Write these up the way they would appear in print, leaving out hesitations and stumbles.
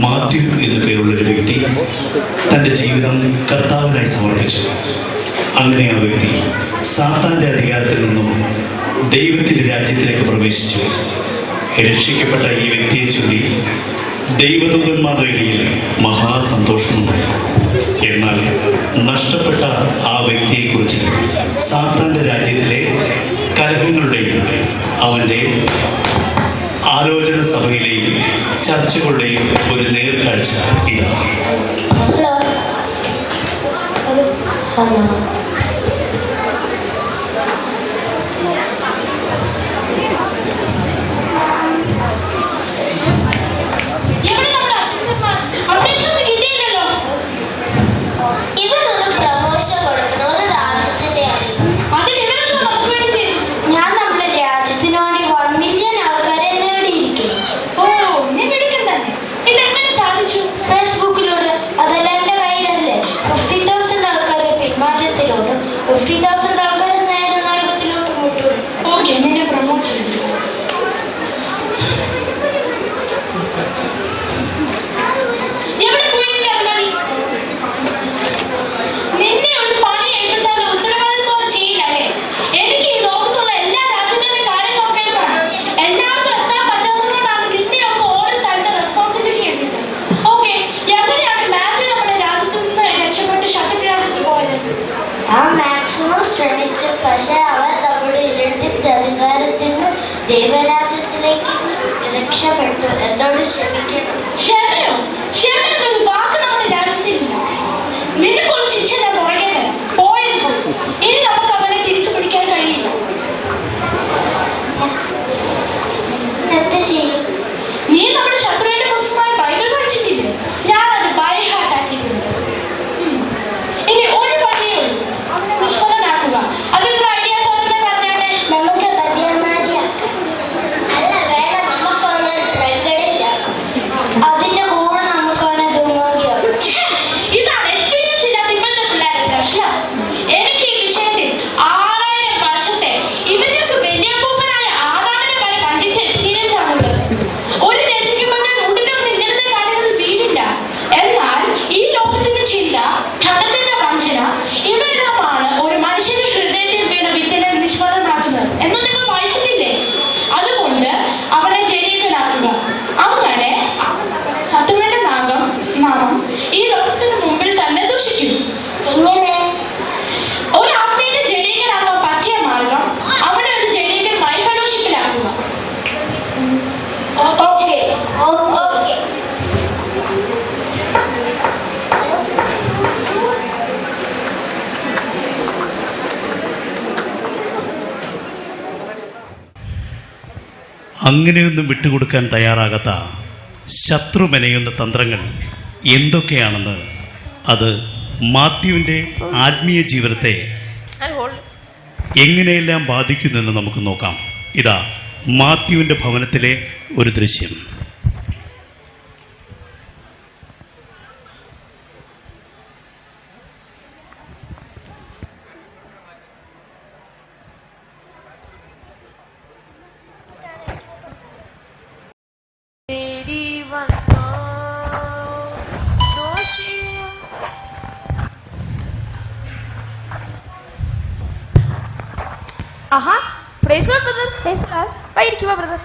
മാത്യു എന്നു പേരുള്ളൊരു വ്യക്തി തൻ്റെ ജീവിതം കർത്താവിനായി സമർപ്പിച്ചു. അങ്ങനെ ആ വ്യക്തി സാത്താൻ്റെ അധികാരത്തിൽ നിന്നും ദൈവത്തിൻ്റെ രാജ്യത്തിലേക്ക് പ്രവേശിച്ചു. രക്ഷിക്കപ്പെട്ട ഈ വ്യക്തിയെ ചൊല്ലി ദൈവദൂതന്മാരുടെ ഇടയിൽ മഹാസന്തോഷമുണ്ടായി. എന്നാൽ നഷ്ടപ്പെട്ട ആ വ്യക്തിയെക്കുറിച്ച് സാത്താൻ്റെ രാജ്യത്തിലെ കലഹങ്ങളുടെയും അവൻ്റെ ആലോചന സഭയിലെയും ചർച്ചകളുടെയും ഒരു നേർക്കാഴ്ച ഇതാണ്. പക്ഷെ അവർ നമ്മുടെ ഇരട്ടിന്റെ അധികാരത്തിൽ നിന്ന് ദൈവരാജ്യത്തിലേക്ക് രക്ഷപ്പെട്ടു. എന്നോട് ക്ഷമിക്കണം. എന്ത് ചെയ്യും? നീ നമ്മുടെ ശത്രുവിന്റെ പുസ്തകമായി ബൈബിൾ പഠിച്ചിട്ടില്ലേ? ഞാനത് ബൈ ഹാർട്ട് ആക്കിയിട്ടുണ്ട്. ഇനി ഒരു പണിയേ ഉള്ളൂ, നിഷ്ഫലനാക്കുക. അതിനുള്ള ഐഡിയാസ് ഒക്കെ പറഞ്ഞാട്ടെ. നമുക്ക് ബദിയന്മാരിയാക്കാം. അല്ല വേണം, നമുക്കൊന്ന് ഡ്രഗ് അഡിക്റ്റ് ആക്കാം. അതിന്റെ കൂടെ നമുക്കൊന്ന് ദുർമോഹിയാക്കാം. ഇതാണ് എക്സ്പീരിയൻസ് ഇല്ലാത്ത ഇപ്പോഴത്തെ പിള്ളേരുടെ പ്രശ്നം. എനിക്ക് ഈ വിഷയത്തിൽ 6000 വർഷത്തെ ഇവർക്ക് വലിയ പൂപ്പനായ ആദാമിനെ വരെ കണ്ടിച്ച എക്സ്പീരിയൻസ് ആണുള്ളത്. ഒരു രചിക്കപ്പെട്ട നൂറ്റിനൊന്നും ഇങ്ങനത്തെ കാര്യങ്ങളിൽ വീടില്ല. എന്നാൽ ഈ ലോകത്തിന്റെ ചിന്ത, ധനത്തിന്റെ വഞ്ചന, ഇവരെല്ലാമാണ് ഒരു മനുഷ്യന്റെ ഹൃദയത്തിൽ വീണ വിത്തിനെ നിഷ്ഫലമാക്കുന്നത് എന്ന് നിങ്ങൾ വായിച്ചിട്ടില്ലേ? അതുകൊണ്ട് അവനെ ജനീകനാക്കുക. അങ്ങനെ ശത്രുവിന്റെ നാമം ഈ ലോകത്തിന് മുമ്പിൽ തന്നെ ദുഷിക്കുന്നു. എങ്ങനെ? ഒരു ആത്മീയ ജനീകനാക്കാൻ പറ്റിയ മാർഗം അവനെ ഒരു ജനീകമായി ഫെലോഷിപ്പിലാക്കുക. ഓക്കെ. അങ്ങനെയൊന്നും വിട്ടുകൊടുക്കാൻ തയ്യാറാകാത്ത ശത്രു മെനയുന്ന തന്ത്രങ്ങൾ എന്തൊക്കെയാണെന്ന്, അത് മാത്യുവിൻ്റെ ആത്മീയ ജീവിതത്തെ എങ്ങനെയെല്ലാം ബാധിക്കുന്നെന്ന് നമുക്ക് നോക്കാം. ഇതാ മാത്യുവിൻ്റെ ഭവനത്തിലെ ഒരു ദൃശ്യം. ആഹാ, praise Lord brother. Praise Lord. വൈകിരിക്കുവാ ബ്രദർ.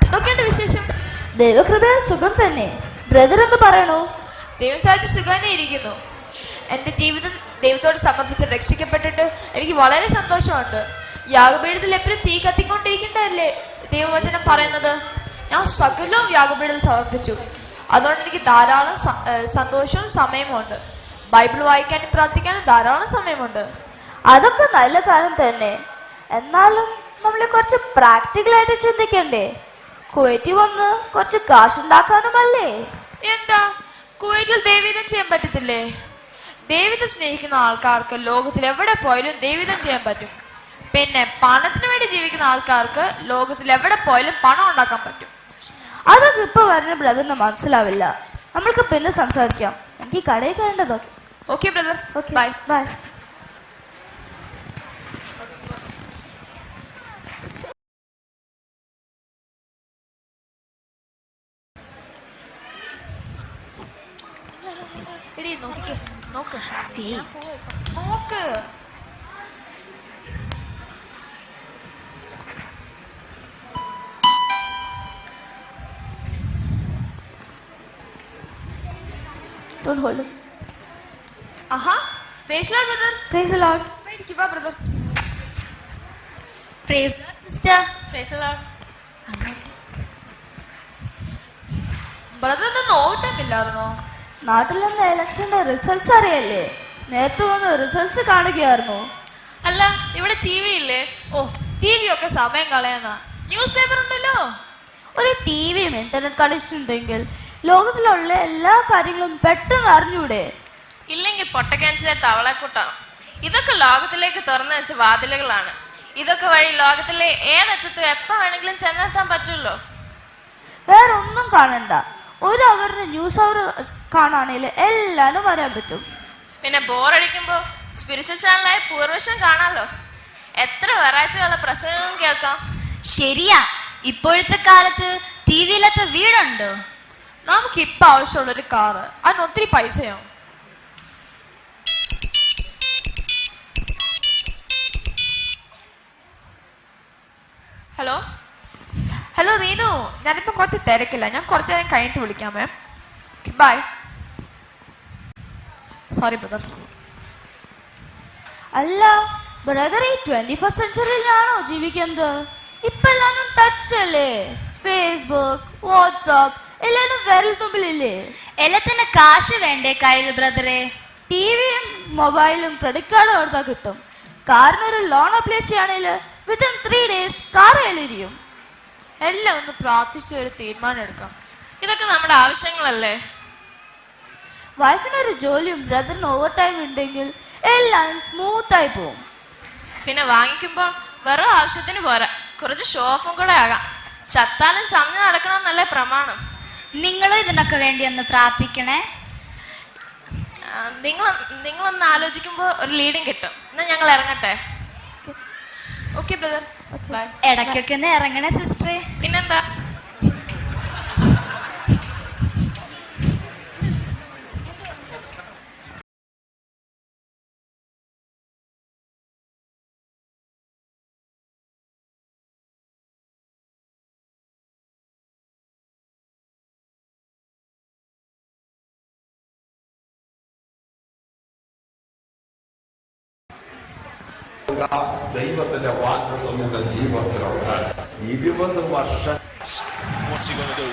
എന്തൊക്കെയുണ്ട് വിശേഷം? ദൈവകൃപയാൽ സുഖം തന്നെ. ബ്രദർ എന്ന് പറയണു. ദൈവം സാധിച്ച് സുഖാനെ ഇരിക്കുന്നു. എൻ്റെ ജീവിതം ദൈവത്തോട് സമർപ്പിച്ച് രക്ഷിക്കപ്പെട്ടിട്ട് എനിക്ക് വളരെ സന്തോഷമുണ്ട്. യാഗപീഠത്തിൽ എപ്പോഴും തീ കത്തിക്കൊണ്ടിരിക്കേണ്ടതല്ലേ ദൈവവചനം പറയുന്നത്? ഞാൻ സകലവും യാഗപീഠത്തിൽ സമർപ്പിച്ചു. അതുകൊണ്ട് എനിക്ക് ധാരാളം സന്തോഷവും സമയമുണ്ട്. ബൈബിൾ വായിക്കാനും പ്രാർത്ഥിക്കാനും ധാരാളം സമയമുണ്ട്. അതൊക്കെ നല്ല കാര്യം തന്നെ. എന്നാലും നമ്മൾ കുറച്ച് പ്രാക്ടിക്കലായിട്ട് ചിന്തിക്കണ്ടേ? കുവൈറ്റിൽ വന്ന് കുറച്ച് കാശുണ്ടാക്കാനുമല്ലേ? എന്താ കുവൈറ്റിൽ ദൈവീതം ചെയ്യാൻ പറ്റത്തില്ലേ? ദൈവത്തെ സ്നേഹിക്കുന്ന ആൾക്കാർക്ക് ലോകത്തിൽ എവിടെ പോയാലും ദൈവീതം ചെയ്യാൻ പറ്റും. പിന്നെ പണത്തിന് വേണ്ടി ജീവിക്കുന്ന ആൾക്കാർക്ക് ലോകത്തിൽ എവിടെ പോയാലും പണം ഉണ്ടാക്കാൻ പറ്റും. അതൊക്കെ ഇപ്പൊ വരുന്ന ബ്രദറിന് മനസ്സിലാവില്ല. നമ്മൾക്ക് പിന്നെ സംസാരിക്കാം. എനിക്ക് കടയിൽ കയറേണ്ടതോ. Okay brother. Okay, bye. Bye. എടി നോക്ക് നോക്ക് നോക്ക്. Don't hold him. Aaha, praise the Lord, brother. Praise the Lord. ഇരിക്ക്, വാ, brother. Praise God, sister. Praise the Lord. brother ഒന്നും ഓട്ടമില്ലായിരുന്നോ? നാട്ടിൽ നിന്ന് ഇലക്ഷന്റെ റിസൾട്ട്സ് അറിയല്ലേ? നേരത്തെ വന്ന് റിസൾട്ട്സ് കാണുകയായിരുന്നു. അല്ല, ഇവിടെ ടി വി ഇല്ലേ? ഓ, ടി വി ഒക്കെ സമയം കളയുന്ന. ന്യൂസ് പേപ്പർ ഉണ്ടല്ലോ. ഒരു ടിവിയും ഇന്റർനെറ്റ് കണക്ഷൻ ഉണ്ടെങ്കിൽ ലോകത്തിലുള്ള എല്ലാ കാര്യങ്ങളും പെട്ടെന്ന് അറിഞ്ഞൂടെ? ഇല്ലെങ്കിൽ പൊട്ടക്കിണറ്റിലെ തവളക്കൂട്ടം. ഇതൊക്കെ ലോകത്തിലേക്ക് തുറന്നു വെച്ച വാതിലുകളാണ്. ഇതൊക്കെ വഴി ലോകത്തിലെ ഏതറ്റത്തും എപ്പോ വേണമെങ്കിലും ചെന്നെത്താൻ പറ്റുമല്ലോ. വേറെ ഒന്നും കാണണ്ട. ഒരു അവറിന് ന്യൂസ് അവർ കാണാണെങ്കിൽ എല്ലാരും വരാൻ പറ്റും. പിന്നെ ബോറടിക്കുമ്പോ സ്പിരിച്വൽ ചാനലായ പൂർവശം കാണാലോ. എത്ര വെറൈറ്റിയുള്ള പ്രസംഗവും കേൾക്കാം. ശരിയാ, ഇപ്പോഴത്തെ കാലത്ത് ടി വിയിലത്തെ വീടുണ്ടോ? നമുക്ക് ഇപ്പൊ ആവശ്യമുള്ളൊരു കാറ്, അതിന് ഒത്തിരി പൈസയോ? ഹലോ ഹലോ റീനു, ഞാനിപ്പോ കുറച്ച് തിരക്കില്ല. ഞാൻ കുറച്ചു നേരം കഴിഞ്ഞിട്ട് വിളിക്കാമേ. ബൈ. Sorry brother. അല്ല ബ്രദർ, ഈ 21st സെഞ്ചുറിയിലാണോ ജീവിക്കുന്നത്? ഇപ്പൊ എല്ലാരും ടച്ച് അല്ലേ? ഫേസ്ബുക്ക്, വാട്സാപ്പ് എല്ലാരും വിരൽ തുമ്പിലില്ലേ? എല്ലാത്തിന് കാശ് വേണ്ടേ കയ്യിൽ ബ്രദറെ? ടിവിയും മൊബൈലും ക്രെഡിറ്റ് കാർഡും എടുത്താൽ കിട്ടും. കാറിനൊരു ലോൺ അപ്ലൈ ചെയ്യുകയാണെങ്കിൽ വിത്തിൻ 3 days കാർ കയ്യിലിരിക്കും. എല്ലാം ഒന്ന് പ്രാർത്ഥിച്ച് ഒരു തീരുമാനം എടുക്കാം. ഇതൊക്കെ നമ്മുടെ ആവശ്യങ്ങളല്ലേ? വൈഫിനൊരു ജോലിയും ബ്രദറിന് ഓവർ ടൈം ഉണ്ടെങ്കിൽ എല്ലാം സ്മൂത്ത് ആയി പോവും. പിന്നെ വാങ്ങിക്കുമ്പോൾ വെറും ആവശ്യത്തിന് പോരാ, കുറച്ച് ഷോഫും കൂടെ ആകാം. ചത്താലും ചമഞ്ഞ് നടക്കണമെന്നല്ലേ പ്രമാണം. നിങ്ങളും ഇതിനൊക്കെ വേണ്ടി ഒന്ന് പ്രാർത്ഥിക്കണേ. നിങ്ങളൊന്ന് ആലോചിക്കുമ്പോൾ ഒരു ലീഡിങ് കിട്ടും. എന്നാ ഞങ്ങൾ ഇറങ്ങട്ടെ. Okay brother, bye. ഇടയ്ക്കൊക്കെ ഒന്ന് ഇറങ്ങണേ സിസ്റ്ററെ. പിന്നെന്താ? ദൈവത്തിന്റെ വാഗ്ദത്തം നിന്റെ ജീവിതത്തിലുണ്ട്. 20 വർഷം. What's he going to do?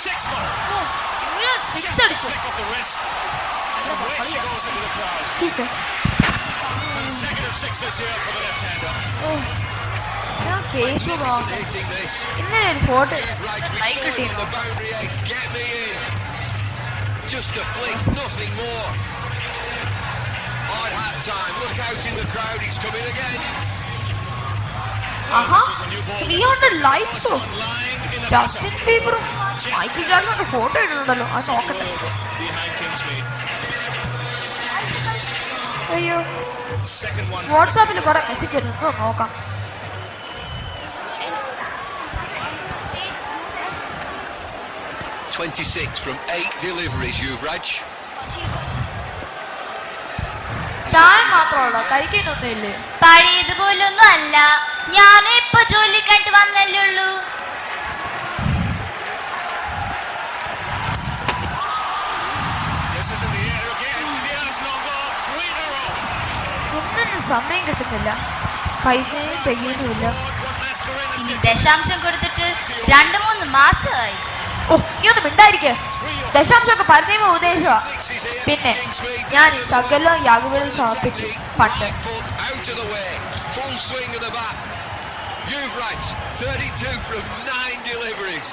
6 ball. ഇവര് സിക്സ് അടിച്ചു. Pick up the wrist. And away she goes into the crowd. Consecutive sixes here for the left-hander. ഞാൻ ഫേസ്ബുക്ക് നോക്കാം. ഇന്നലെ ഒരു ഫോട്ടോ ലൈക്ക് കിട്ടി. The boundary edge, get me in. Just a flick, nothing more. Hard hat time. Look out in the crowd. He's coming again. ആഹാ, This was a new ball. 300 ലൈക്സോ? Lying in the Justin ബീബറും Michael ജാക്സന്റെ photo ഇടുന്നുണ്ടല്ലോ. അത് നോക്കട്ടെ. behind Kingsmead. അയ്യോ, Second one. വാട്സാപ്പിൽ കുറെ മെസ്സേജ് വരുന്നത് നോക്കാം. 26 from 8 deliveries, Yuvraj. ചായ മാത്രമുള്ള കഴിക്കാനൊന്നും ഇല്ലേ? പഴയതുപോലൊന്നും അല്ല. ഞാനും ഇപ്പൊ ജോലി കണ്ടു വന്നല്ലേ ഉള്ളൂ. This is in the air again. Yes, long ball. 3 in a row. ഒന്നിനും സമയം കിട്ടുന്നില്ല, പൈസയും തികയുന്നുമില്ല. What Mascarenas ഇനി did. ദശാംശം കൊടുത്തിട്ട് 2-3 മാസമായി. ഓ, ഇതൊന്നും മിണ്ടായിരിക്കേ. ദശാംശമൊക്കെ പരമ ഉദ്ദേശമാ. Sixes here. പിന്നെ Kingsmead. ഞാൻ ഈ സകലം യാഗങ്ങളിൽ സമർപ്പിച്ചു പണ്ട്. Right foot out of the way. Full swing of the bat. Yuvraj, 32 from 9 deliveries.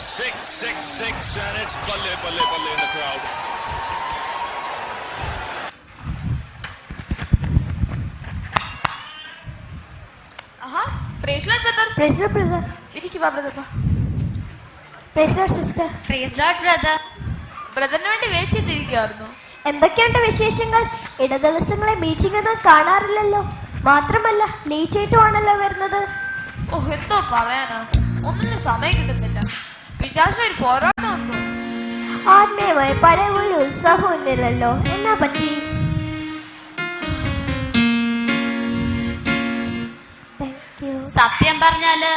6, 6, 6, and it's balle, balle, balle in the crowd. ആഹാ, praise Lord brother. Praise the Lord, brother. ഇരിക്ക്, വാ brother, വാ. Praise the Lord, sister. Praise Lord, brother. ബ്രദറിന് വേണ്ടി wait ചെയ്തിരിക്കുകയായിരുന്നു. എന്തൊക്കെയുണ്ട് വിശേഷങ്ങൾ? ഇട ദിവസങ്ങളെ meeting ഒന്നും കാണാറില്ലല്ലോ. മാത്രമല്ല ലേറ്റ് ആയിട്ടുമാണല്ലോ വരുന്നത്. ഓ, എന്തോ പറയാനാ, ഒന്നിനും സമയം കിട്ടുന്നില്ല. പിശാചിന് ഒരു പോരാട്ടം വന്നു. ആത്മീയമായി പഴയ പോലെ ഉത്സാഹം ഇല്ലല്ലോ, എന്നാ പറ്റി? സത്യം പറഞ്ഞാല്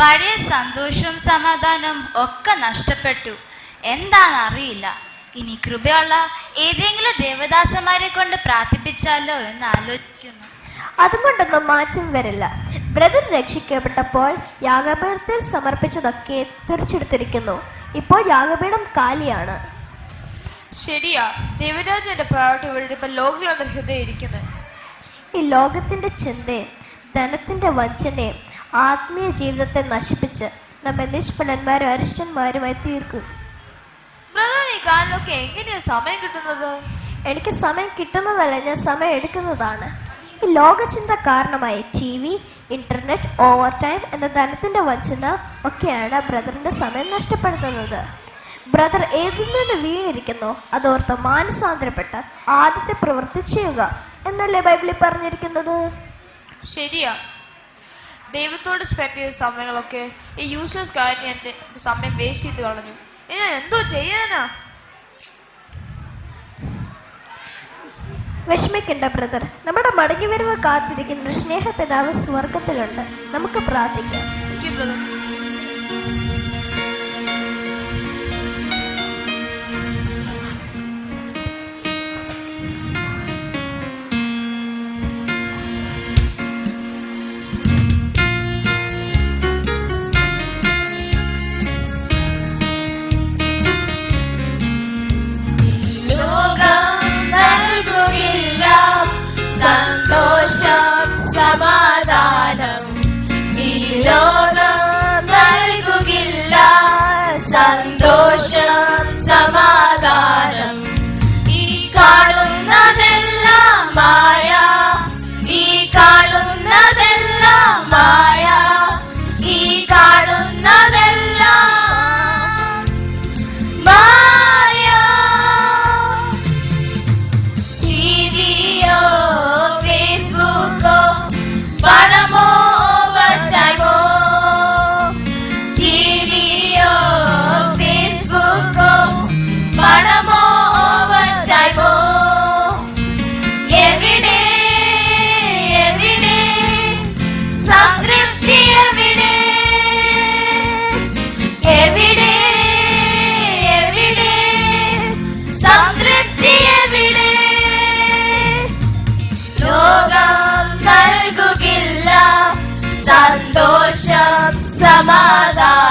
പഴയ സന്തോഷവും സമാധാനവും ഒക്കെ നഷ്ടപ്പെട്ടു. എന്താണെന്നറിയില്ല. ഇനി കൃപയുള്ള ഏതെങ്കിലും ദേവദാസന്മാരെ കൊണ്ട് പ്രാർത്ഥിപ്പിച്ചാലോ എന്ന് ആലോചിക്കുന്നു. അതുകൊണ്ടൊന്നും മാറ്റം വരില്ല. ബ്രദർ രക്ഷിക്കപ്പെട്ടപ്പോൾ യാഗപീഠത്തിൽ സമർപ്പിച്ചതൊക്കെ തിരിച്ചെടുത്തിരിക്കുന്നു. ഇപ്പോൾ യാഗപീഠം കാലിയാണ്. ശരിയാ, ദേവരാജന്റെ പ്രയോറിറ്റി ഇവിടെ ഇപ്പൊ ലോകങ്ങളുടെ ഹൃദയം ഇരിക്കുന്നത്. ഈ ലോകത്തിന്റെ ചിന്തയും ധനത്തിന്റെ വഞ്ചനയും ആത്മീയ ജീവിതത്തെ നശിപ്പിച്ച് നമ്മെ നിഷ്ഫലന്മാരും അരിഷ്ടന്മാരുമായി തീർക്കും. ബ്രദർ, ഈ കാണലൊക്കെ എങ്ങനെയാ സമയം കിട്ടുന്നത്? എനിക്ക് സമയം കിട്ടുന്നതല്ല, ഞാൻ സമയം എടുക്കുന്നതാണ്. ഈ ലോകചിന്ത കാരണമായി TV, ഇന്റർനെറ്റ്, ഓവർ ടൈം എന്ന ധനത്തിന്റെ വഞ്ചന ഒക്കെയാണ് ബ്രദറിന്റെ സമയം നഷ്ടപ്പെടുത്തുന്നത്. ബ്രദർ ഏതിൽ നിന്ന് വീണിരിക്കുന്നോ അതോർത്ത് മാനസാന്തരപ്പെട്ട് ആദ്യത്തെ പ്രവൃത്തി ചെയ്യുക എന്നല്ലേ ബൈബിളിൽ പറഞ്ഞിരിക്കുന്നത്? ശരിയാ, ദൈവത്തോട് സ്പെൻഡ് ചെയ്ത സമയങ്ങളൊക്കെ ഈ യൂസ്ലെസ് കാര്യം എന്റെ സമയം വേസ്റ്റ് ചെയ്ത് കളഞ്ഞു. ഇനി ഞാൻ എന്തോ ചെയ്യാനാ? വിഷമിക്കണ്ട ബ്രദർ, നമ്മുടെ മടങ്ങിവരവ് കാത്തിരിക്കുന്ന ഒരു സ്നേഹപിതാവ് സ്വർഗത്തിലുണ്ട്. നമുക്ക് പ്രാർത്ഥിക്കാം. ബ്രദർ, സന്തോഷം സമാധാനം ഈ ലോകം നൽകുകില്ല. സന്തോഷം സമാധാനം ഈ കാണുന്നതെല്ലാം മായ, ഈ കാണുന്നതെല്ലാം മായ, ഈ കാണുന്നതെല്ലാം മായ. ടിവിയോ ഫേസ്ബുക്കോ പണമോ ഓവർടൈമോ, ടിവിയോ ഫേസ്ബുക്കോ പണമോ ഓവർടൈമോ, എവിടെ എവിടെ സംതൃപ്തി, എവിടെ എവിടെ എവിടെ സംതൃപ്തി, എവിടെ? ലോകം നൽകുകില്ല സന്തോഷം സമാധാനം.